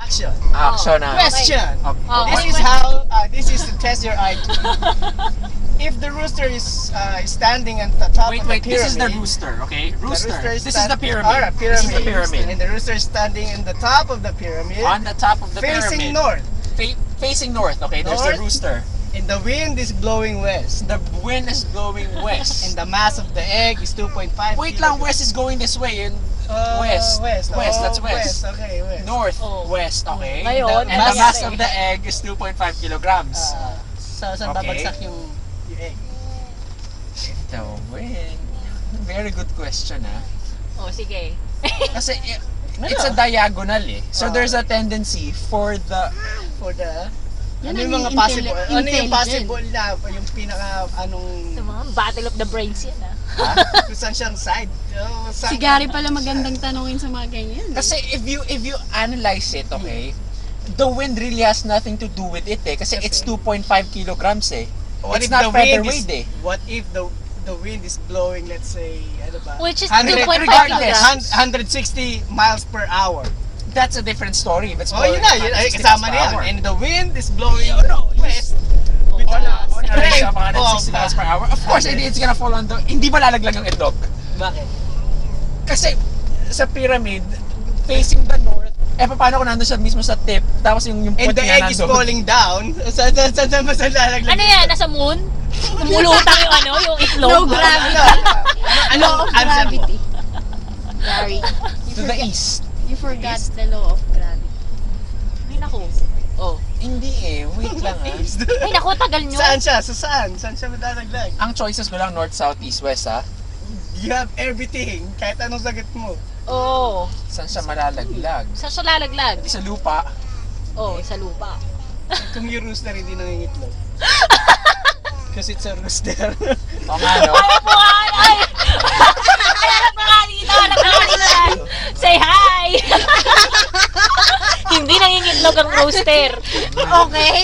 Action. Action na. Question. Okay. This is how. This is to test your IQ. If the rooster is standing at the top Wait, of the wait. pyramid. This is the rooster, okay? The Rooster. is This is the pyramid. Alright, This is the pyramid. And the rooster is standing in the top of the pyramid. On the top of the facing pyramid. north. Facing north, okay? There's the North. rooster. And the wind is blowing west. The wind is blowing And west. the mass of the egg is 2.5 Wait lang, kilograms. west is going this way. And west. West. That's west. Okay, west. North, Oh. west, okay? Ngayon, And the mass nangyari. of the egg is 2.5 kilograms. Saan Okay. babagsak yung egg? The wind. Very good question, ah. Oh, sige. Kasi it's a diagonal eh. So there's a tendency for the For the... Yan Ano ang yung mga possible? Ano yung intelligent. possible na, yung pinaka, anong... Sa mga battle of the brains yan, ah. Kung saan siyang side? Si Gary pala magandang tanungin sa mga ganyan. kasi if you analyze it, okay, the wind really has nothing to do with it eh. Kasi it's 2.5 kilograms eh. What It's if not the wind featherweight is, eh. What if the wind is blowing, let's say, ano ba? Which is 100 2.5 regardless. kilograms. 160 miles per hour. That's a different story. If it's Oh, yun na, yun, ay, 160 kasama miles na per yan. hour. And the wind is blowing west. on a range of Oh, 160 miles per hour. Of course, it's gonna fall on the... Hindi malalaglag ang itlog. Bakit? Kasi sa pyramid, facing the north, paano kung nandun siya mismo sa tip, tapos yung And puwet the niya egg is nandun? falling down. Saan lalaglag? Ano yan? Nasa moon? Lumulutang yung ano, yung itlog? No gravity. Ano? Law of Answer mo. gravity. Gary, To the east. you forgot the law of gravity. Ay, naku. Oh. Hindi eh, wait lang ah. Ay, naku, tagal nyo. Saan siya? Saan? Saan siya malalaglag? Ang choices ko lang north, south, east, west ha. You have everything. Kahit anong sagot mo. Oo. Saan siya malalaglag? Saan siya lalaglag? Hindi sa lupa. Oo, sa lupa. Kung yung rooster hindi nangingitlog. Because it's a rooster. O nga no? Ay, buhay! Ay! Hanap ka nga dito! Hanap ka nga dito! Say hi! Hindi nangingitlog ang rooster. Okay?